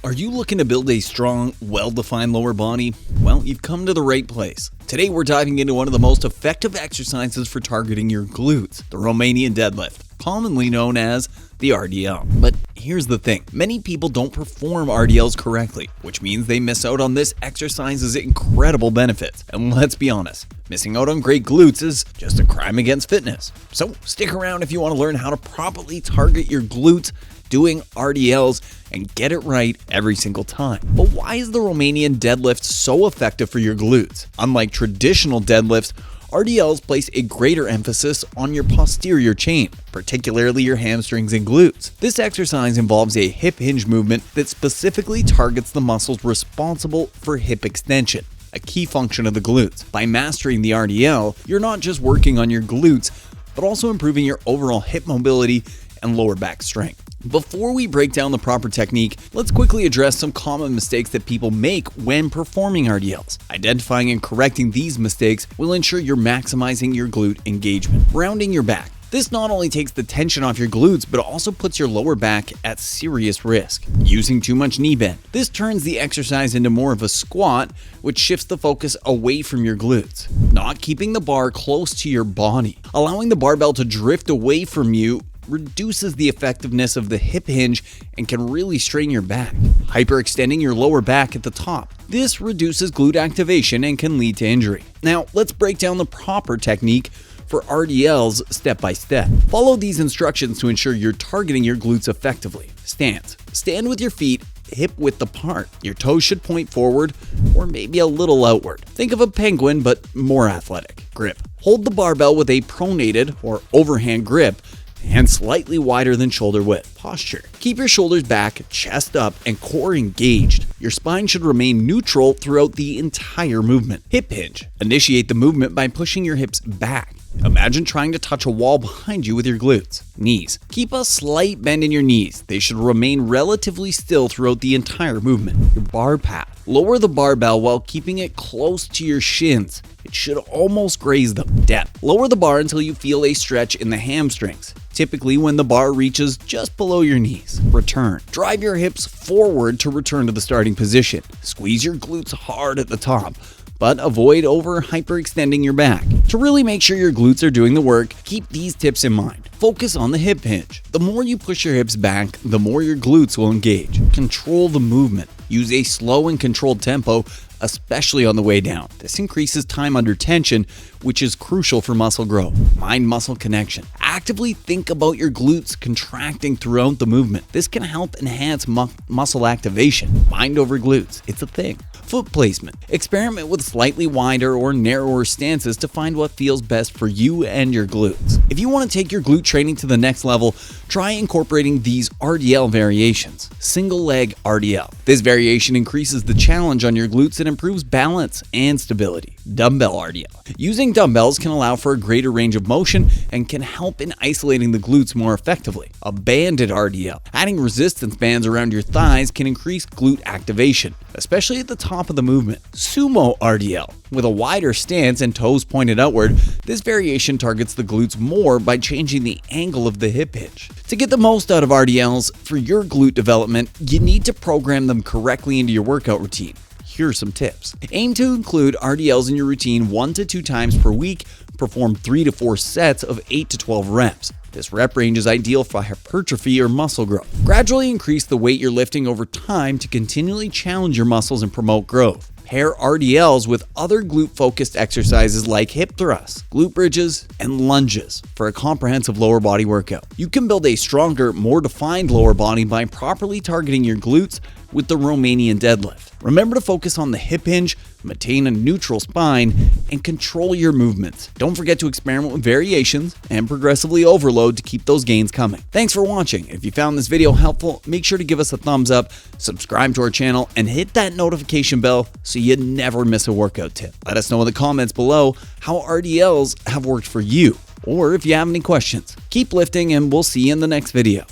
Are you looking to build a strong, well-defined lower body? Well, you've come to the right place. Today we're diving into one of the most effective exercises for targeting your glutes, the Romanian deadlift, commonly known as the RDL. But here's the thing, many people don't perform RDLs correctly, which means they miss out on this exercise's incredible benefits. And let's be honest, missing out on great glutes is just a crime against fitness. So stick around if you want to learn how to properly target your glutes doing RDLs and get it right every single time. But why is the Romanian deadlift so effective for your glutes? Unlike traditional deadlifts, RDLs place a greater emphasis on your posterior chain, particularly your hamstrings and glutes. This exercise involves a hip hinge movement that specifically targets the muscles responsible for hip extension, a key function of the glutes. By mastering the RDL, you're not just working on your glutes, but also improving your overall hip mobility and lower back strength. Before we break down the proper technique, let's quickly address some common mistakes that people make when performing RDLs. Identifying and correcting these mistakes will ensure you're maximizing your glute engagement. Rounding your back. This not only takes the tension off your glutes, but also puts your lower back at serious risk. Using too much knee bend. This turns the exercise into more of a squat, which shifts the focus away from your glutes. Not keeping the bar close to your body. Allowing the barbell to drift away from you reduces the effectiveness of the hip hinge and can really strain your back. Hyperextending your lower back at the top. This reduces glute activation and can lead to injury. Now, let's break down the proper technique for RDLs step by step. Follow these instructions to ensure you're targeting your glutes effectively. Stance. Stand with your feet hip width apart. Your toes should point forward or maybe a little outward. Think of a penguin, but more athletic. Grip. Hold the barbell with a pronated or overhand grip and slightly wider than shoulder width. Posture. Keep your shoulders back, chest up, and core engaged. Your spine should remain neutral throughout the entire movement. Hip hinge. Initiate the movement by pushing your hips back. Imagine trying to touch a wall behind you with your glutes. Knees. Keep a slight bend in your knees. They should remain relatively still throughout the entire movement. Your bar path. Lower the barbell while keeping it close to your shins. It should almost graze them. Depth. Lower the bar until you feel a stretch in the hamstrings, typically when the bar reaches just below your knees. Return. Drive your hips forward to return to the starting position. Squeeze your glutes hard at the top, but avoid hyperextending your back. To really make sure your glutes are doing the work, keep these tips in mind. Focus on the hip hinge. The more you push your hips back, the more your glutes will engage. Control the movement. Use a slow and controlled tempo, especially on the way down. This increases time under tension, which is crucial for muscle growth. Mind-muscle connection. Actively think about your glutes contracting throughout the movement. This can help enhance muscle activation. Mind over glutes. It's a thing. Foot placement. Experiment with slightly wider or narrower stances to find what feels best for you and your glutes. If you want to take your glute training to the next level, try incorporating these RDL variations. Single leg RDL. This variation increases the challenge on your glutes and improves balance and stability. Dumbbell RDL. Using dumbbells can allow for a greater range of motion and can help in isolating the glutes more effectively. A banded RDL. Adding resistance bands around your thighs can increase glute activation, especially at the top of the movement. Sumo RDL. With a wider stance and toes pointed outward, this variation targets the glutes more by changing the angle of the hip hinge. To get the most out of RDLs for your glute development, you need to program them correctly into your workout routine. Here are some tips. Aim to include RDLs in your routine 1 to 2 times per week. Perform 3 to 4 sets of 8 to 12 reps. This rep range is ideal for hypertrophy or muscle growth. Gradually increase the weight you're lifting over time to continually challenge your muscles and promote growth. Pair RDLs with other glute-focused exercises like hip thrusts, glute bridges, and lunges for a comprehensive lower body workout. You can build a stronger, more defined lower body by properly targeting your glutes with the Romanian deadlift. Remember to focus on the hip hinge, maintain a neutral spine, and control your movements. Don't forget to experiment with variations and progressively overload to keep those gains coming. Thanks for watching. If you found this video helpful, make sure to give us a thumbs up, subscribe to our channel, and hit that notification bell so you never miss a workout tip. Let us know in the comments below how RDLs have worked for you, or if you have any questions. Keep lifting, and we'll see you in the next video.